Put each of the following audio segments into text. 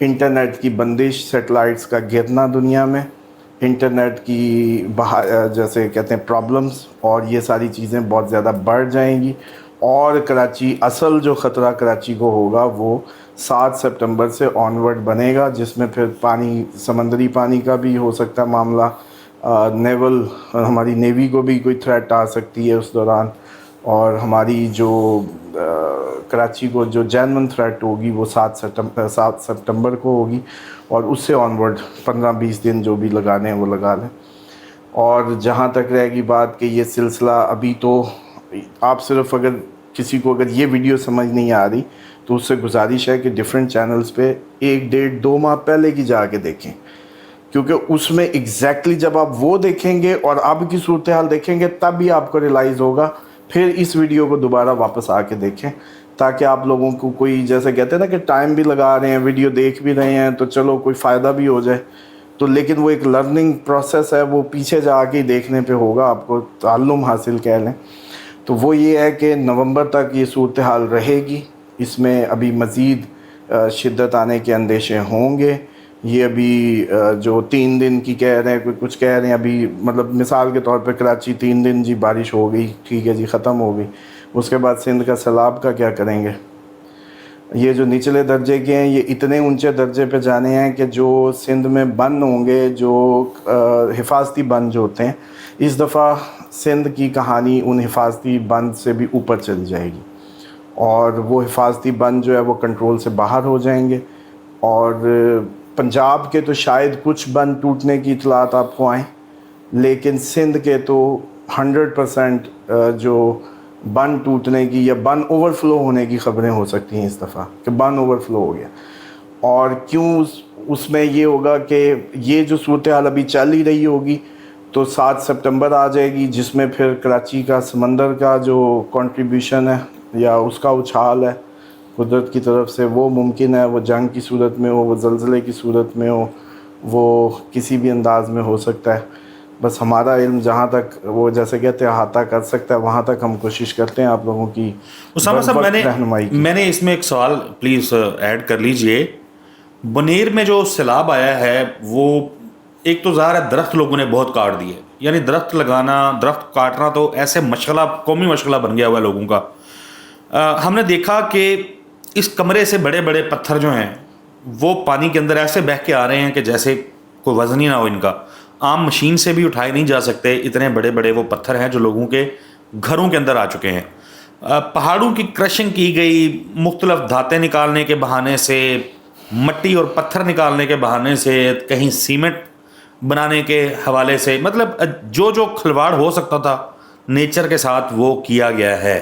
Internet کی بندش، satellites کا گرنا دنیا میں، انٹرنیٹ کی جیسے کہتے ہیں پرابلمز، اور یہ ساری چیزیں بہت زیادہ بڑھ جائیں گی. اور کراچی، اصل جو خطرہ کراچی کو ہوگا وہ 7 سپتمبر سے آنورڈ بنے گا، جس میں پھر پانی، سمندری پانی کا بھی ہو سکتا ہے معاملہ، نیول، ہماری نیوی کو بھی کوئی تھریٹ آ سکتی ہے اس دوران، اور ہماری جو کراچی کو جو جینون تھریٹ ہوگی وہ 7 سپتمبر کو ہوگی، اور اس سے آنورڈ 15-20 دن جو بھی لگانے ہیں وہ لگا لیں. اور جہاں تک رہے گی بات کہ یہ سلسلہ ابھی تو آپ صرف اگر کسی کو اگر یہ ویڈیو سمجھ نہیں آ رہی تو اس سے گزارش ہے کہ ڈیفرنٹ چینلز پہ 1-1.5-2 ماہ پہلے کی جا کے دیکھیں، کیونکہ اس میں ایگزیکٹلی جب آپ وہ دیکھیں گے اور اب کی صورتحال دیکھیں گے تب بھی آپ کو ریلائز ہوگا. پھر اس ویڈیو کو دوبارہ واپس آ کے دیکھیں تاکہ آپ لوگوں کو کوئی، جیسے کہتے ہیں نا کہ ٹائم بھی لگا رہے ہیں، ویڈیو دیکھ بھی رہے ہیں تو چلو کوئی فائدہ بھی ہو جائے، تو لیکن وہ ایک لرننگ پروسیس ہے، وہ پیچھے جا کے دیکھنے پہ ہوگا، آپ کو تعلم حاصل کہہ لیں. تو وہ یہ ہے کہ نومبر تک یہ صورتحال رہے گی، اس میں ابھی مزید شدت آنے کے اندیشے ہوں گے. یہ ابھی جو 3 دن کی کہہ رہے ہیں، کوئی کچھ کہہ رہے ہیں ابھی، مطلب مثال کے طور پہ کراچی 3 دن جی بارش ہو گئی، ٹھیک ہے جی ختم ہو گئی، اس کے بعد سندھ کا سیلاب کا کیا کریں گے؟ یہ جو نچلے درجے کے ہیں یہ اتنے اونچے درجے پہ جانے ہیں کہ جو سندھ میں بند ہوں گے، جو حفاظتی بند جو ہوتے ہیں، اس دفعہ سندھ کی کہانی ان حفاظتی بند سے بھی اوپر چلی جائے گی، اور وہ حفاظتی بند جو ہے وہ کنٹرول سے باہر ہو جائیں گے. اور پنجاب کے تو شاید کچھ بند ٹوٹنے کی اطلاعات آپ کو آئیں، لیکن سندھ کے تو 100% جو بند ٹوٹنے کی یا بند اوور فلو ہونے کی خبریں ہو سکتی ہیں اس دفعہ، کہ بند اوور فلو ہو گیا. اور کیوں اس میں یہ ہوگا کہ یہ جو صورتحال ابھی چل ہی رہی ہوگی تو 7 سپتمبر آ جائے گی، جس میں پھر کراچی کا سمندر کا جو کنٹریبیوشن ہے یا اس کا اچھال ہے قدرت کی طرف سے، وہ ممکن ہے وہ جنگ کی صورت میں ہو، وہ زلزلے کی صورت میں ہو، وہ کسی بھی انداز میں ہو سکتا ہے. بس ہمارا علم جہاں تک وہ جیسے کہتے ہیں احاطہ کر سکتا ہے وہاں تک ہم کوشش کرتے ہیں آپ لوگوں کی اسامہ صاحب، رہنمائی کی. میں نے اس میں ایک سوال پلیز ایڈ کر لیجئے. بنیر میں جو سیلاب آیا ہے وہ ایک تو ظاہر ہے درخت لوگوں نے بہت کاٹ دیے، یعنی درخت لگانا، درخت کاٹنا تو ایسے مشغلہ، قومی مشغلہ بن گیا ہوا ہے لوگوں کا. ہم نے دیکھا کہ اس کمرے سے بڑے بڑے پتھر جو ہیں وہ پانی کے اندر ایسے بہہ کے آ رہے ہیں کہ جیسے کوئی وزن ہی نہ ہو ان کا. عام مشین سے بھی اٹھائے نہیں جا سکتے، اتنے بڑے بڑے وہ پتھر ہیں جو لوگوں کے گھروں کے اندر آ چکے ہیں. پہاڑوں کی کرشنگ کی گئی، مختلف دھاتیں نکالنے کے بہانے سے، مٹی اور پتھر نکالنے کے بہانے سے، کہیں سیمنٹ بنانے کے حوالے سے، مطلب جو کھلواڑ ہو سکتا تھا نیچر کے ساتھ وہ کیا گیا ہے.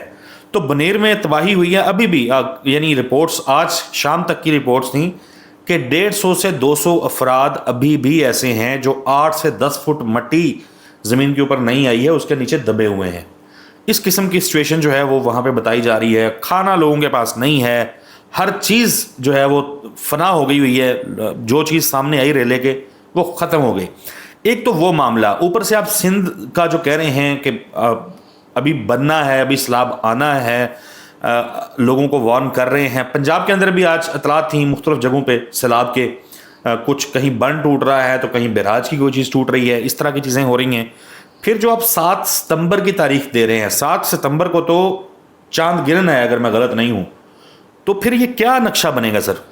تو بنیر میں تباہی ہوئی ہے ابھی بھی، یعنی رپورٹس آج شام تک کی رپورٹس تھیں کہ 150 سے 200 افراد ابھی بھی ایسے ہیں جو 8 سے 10 فٹ مٹی زمین کے اوپر نہیں آئی ہے، اس کے نیچے دبے ہوئے ہیں. اس قسم کی سچویشن جو ہے وہ وہاں پہ بتائی جا رہی ہے. کھانا لوگوں کے پاس نہیں ہے، ہر چیز جو ہے وہ فنا ہو گئی ہوئی ہے، جو چیز سامنے آئی ریلے کے وہ ختم ہو گئی. ایک تو وہ معاملہ، اوپر سے آپ سندھ کا جو کہہ رہے ہیں کہ ابھی بننا ہے، ابھی سیلاب آنا ہے، لوگوں کو وارن کر رہے ہیں. پنجاب کے اندر بھی آج اطلاعات تھیں مختلف جگہوں پہ سیلاب کے، کچھ کہیں بند ٹوٹ رہا ہے تو کہیں بیراج کی کوئی چیز ٹوٹ رہی ہے، اس طرح کی چیزیں ہو رہی ہیں. پھر جو آپ 7 ستمبر کی تاریخ دے رہے ہیں، 7 ستمبر کو تو چاند گرہن ہے اگر میں غلط نہیں ہوں، تو پھر یہ کیا نقشہ بنے گا سر؟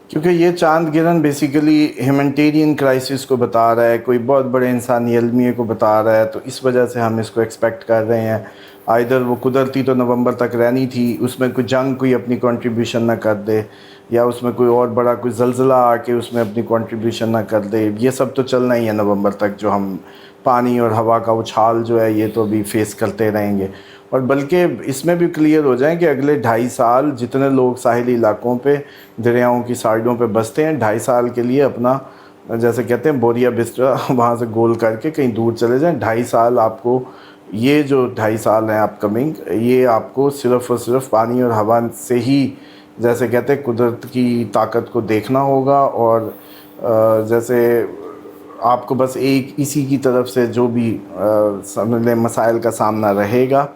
کیونکہ یہ چاند گرہن بیسیکلی ہیومنٹیرین کرائسس کو بتا رہا ہے، کوئی بہت بڑے انسانی المیے کو بتا رہا ہے، تو اس وجہ سے ہم اس کو ایکسپیکٹ کر رہے ہیں. آئدر وہ قدرتی تو نومبر تک رہنی تھی، اس میں کوئی جنگ کوئی اپنی کنٹریبیوشن نہ کر دے، یا اس میں کوئی اور بڑا کوئی زلزلہ آ کے اس میں اپنی کنٹریبیوشن نہ کر دے. یہ سب تو چلنا ہی ہے نومبر تک، جو ہم پانی اور ہوا کا اچھال جو ہے یہ تو بھی فیس کرتے رہیں گے. اور بلکہ اس میں بھی کلیئر ہو جائیں کہ اگلے 2.5 سال جتنے لوگ ساحلی علاقوں پہ دریاؤں کی سائڈوں پہ بستے ہیں، 2.5 سال کے لیے اپنا جیسے کہتے ہیں بوریا بستر وہاں سے گول کر کے کہیں دور چلے جائیں. 2.5 سال آپ کو، یہ جو 2.5 سال ہیں اپ کمنگ، یہ آپ کو صرف اور صرف پانی اور ہوا سے ہی جیسے کہتے ہیں قدرت کی طاقت کو دیکھنا ہوگا. اور جیسے آپ کو بس ایک اسی کی طرف سے جو بھی مسائل کا سامنا رہے گا.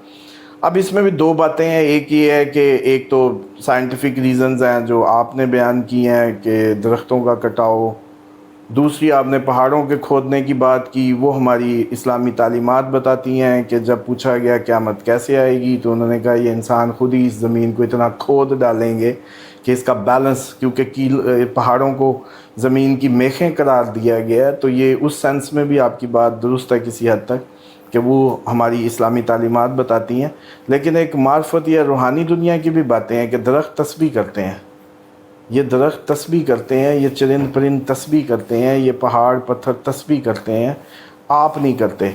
اب اس میں بھی دو باتیں ہیں. ایک یہ ہے کہ ایک تو سائنٹیفک ریزنز ہیں جو آپ نے بیان کی ہیں کہ درختوں کا کٹاؤ. دوسری آپ نے پہاڑوں کے کھودنے کی بات کی. وہ ہماری اسلامی تعلیمات بتاتی ہیں کہ جب پوچھا گیا قیامت کیسے آئے گی تو انہوں نے کہا یہ انسان خود ہی اس زمین کو اتنا کھود ڈالیں گے کہ اس کا بیلنس, کیونکہ پہاڑوں کو زمین کی میخیں قرار دیا گیا ہے, تو یہ اس سینس میں بھی آپ کی بات درست ہے کسی حد تک کہ وہ ہماری اسلامی تعلیمات بتاتی ہیں. لیکن ایک معرفت یا روحانی دنیا کی بھی باتیں ہیں کہ درخت تسبیح کرتے ہیں, یہ درخت تسبیح کرتے ہیں, یہ چرند پرند تسبیح کرتے ہیں, یہ پہاڑ پتھر تسبیح کرتے ہیں, آپ نہیں کرتے.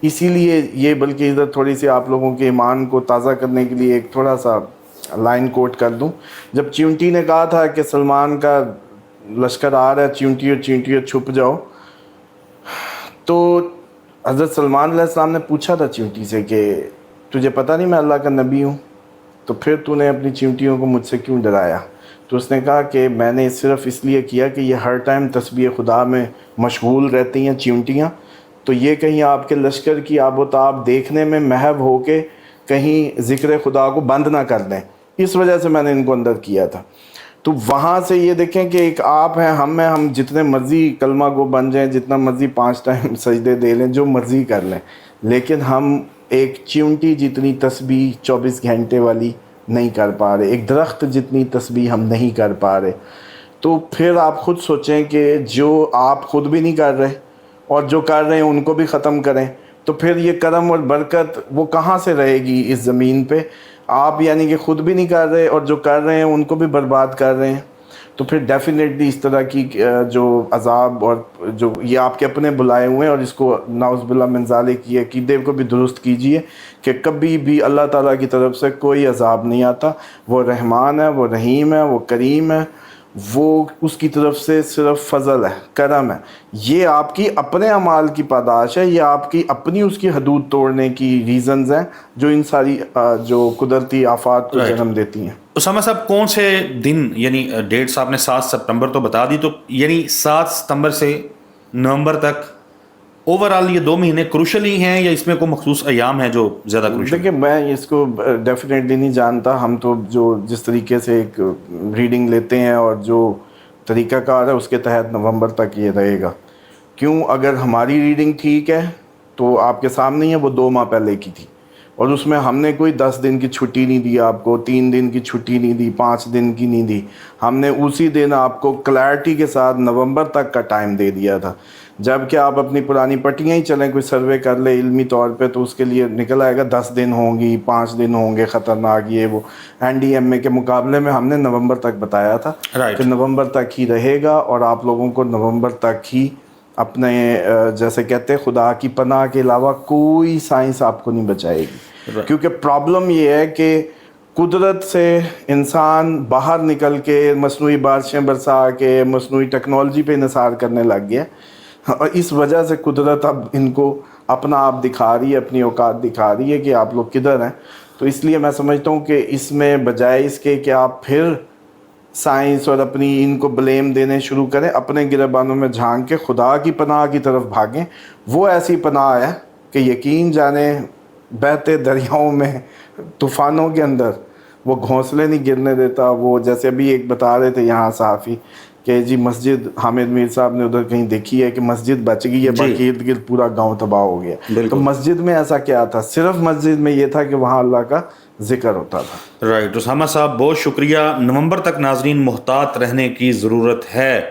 اسی لیے یہ, بلکہ ادھر تھوڑی سی آپ لوگوں کے ایمان کو تازہ کرنے کے لیے ایک تھوڑا سا لائن کوٹ کر دوں. جب چیونٹی نے کہا تھا کہ سلمان کا لشکر آ رہا ہے, چیونٹیوں چھپ جاؤ, تو حضرت سلمان علیہ السلام نے پوچھا تھا چیونٹی سے کہ تجھے پتہ نہیں میں اللہ کا نبی ہوں, تو پھر تو نے اپنی چیونٹیوں کو مجھ سے کیوں ڈرایا؟ تو اس نے کہا کہ میں نے صرف اس لیے کیا کہ یہ ہر ٹائم تسبیح خدا میں مشغول رہتی ہیں چیونٹیاں, تو یہ کہیں آپ کے لشکر کی آب و تاب دیکھنے میں محو ہو کے کہیں ذکر خدا کو بند نہ کر دیں, اس وجہ سے میں نے ان کو اندر کیا تھا. تو وہاں سے یہ دیکھیں کہ ایک آپ ہیں, ہم جتنے مرضی کلمہ گو بن جائیں, جتنا مرضی 5 ٹائم سجدے دے لیں, جو مرضی کر لیں, لیکن ہم ایک چیونٹی جتنی تسبیح 24 گھنٹے والی نہیں کر پا رہے, ایک درخت جتنی تسبیح ہم نہیں کر پا رہے. تو پھر آپ خود سوچیں کہ جو آپ خود بھی نہیں کر رہے اور جو کر رہے ہیں ان کو بھی ختم کریں, تو پھر یہ کرم اور برکت وہ کہاں سے رہے گی اس زمین پہ؟ آپ یعنی کہ خود بھی نہیں کر رہے اور جو کر رہے ہیں ان کو بھی برباد کر رہے ہیں. تو پھر ڈیفینیٹلی اس طرح کی جو عذاب اور جو یہ آپ کے اپنے بلائے ہوئے ہیں, اور اس کو نعوذ باللہ من ذالک کی عقیدے کو بھی درست کیجئے کہ کبھی بھی اللہ تعالیٰ کی طرف سے کوئی عذاب نہیں آتا. وہ رحمان ہے, وہ رحیم ہے, وہ کریم ہے, وہ اس کی طرف سے صرف فضل ہے, کرم ہے. یہ آپ کی اپنے اعمال کی پاداش ہے, یہ آپ کی اپنی اس کی حدود توڑنے کی ریزنز ہیں جو ان ساری جو قدرتی آفات کو جنم دیتی ہیں. اسامہ صاحب, کون سے دن, یعنی ڈیٹس آپ نے 7 ستمبر تو بتا دی, تو یعنی 7 ستمبر سے نومبر تک اوور آل یہ 2 مہینے کروشل ہی ہیں یا اس میں کوئی مخصوص ایام ہیں جو زیادہ کروشل؟ دیکھیں میں اس کو ڈیفینیٹلی نہیں جانتا. ہم تو جو جس طریقے سے ایک ریڈنگ لیتے ہیں اور جو طریقہ کار ہے اس کے تحت نومبر تک یہ رہے گا. کیوں؟ اگر ہماری ریڈنگ ٹھیک ہے تو آپ کے سامنے ہی ہے, وہ 2 ماہ پہلے کی تھی, اور اس میں ہم نے کوئی 10 دن کی چھٹی نہیں دی آپ کو, 3 دن کی چھٹی نہیں دی, 5 دن کی نہیں دی. ہم نے اسی دن آپ کو کلیئرٹی کے ساتھ نومبر تک کا ٹائم دے دیا تھا. جب کہ آپ اپنی پرانی پٹیاں ہی چلیں, کوئی سروے کر لے علمی طور پہ, تو اس کے لیے نکل آئے گا 10 دن ہوں گی, 5 دن ہوں گے خطرناک. یہ وہ NDMA کے مقابلے میں ہم نے نومبر تک بتایا تھا کہ نومبر تک ہی رہے گا, اور آپ لوگوں کو نومبر تک ہی اپنے جیسے کہتے ہیں خدا کی پناہ کے علاوہ کوئی سائنس آپ کو نہیں بچائے گی. کیونکہ پرابلم یہ ہے کہ قدرت سے انسان باہر نکل کے مصنوعی بارشیں برسا کے مصنوعی ٹیکنالوجی پہ انحصار کرنے لگ گیا, اور اس وجہ سے قدرت اب ان کو اپنا آپ دکھا رہی ہے, اپنی اوقات دکھا رہی ہے کہ آپ لوگ کدھر ہیں. تو اس لیے میں سمجھتا ہوں کہ اس میں بجائے اس کے کہ آپ پھر سائنس اور اپنی ان کو بلیم دینے شروع کریں, اپنے گربانوں میں جھانک کے خدا کی پناہ کی طرف بھاگیں. وہ ایسی پناہ ہے کہ یقین جانے بہتے دریاؤں میں, طوفانوں کے اندر وہ گھونسلے نہیں گرنے دیتا. وہ جیسے ابھی ایک بتا رہے تھے یہاں صحافی کہ جی مسجد حامد میر صاحب نے ادھر کہیں دیکھی ہے کہ مسجد بچ گئی ہے, باقی ارد گرد پورا گاؤں تباہ ہو گیا. تو مسجد میں ایسا کیا تھا؟ صرف مسجد میں یہ تھا کہ وہاں اللہ کا ذکر ہوتا تھا. رائٹ. اسامہ صاحب بہت شکریہ. نومبر تک ناظرین محتاط رہنے کی ضرورت ہے.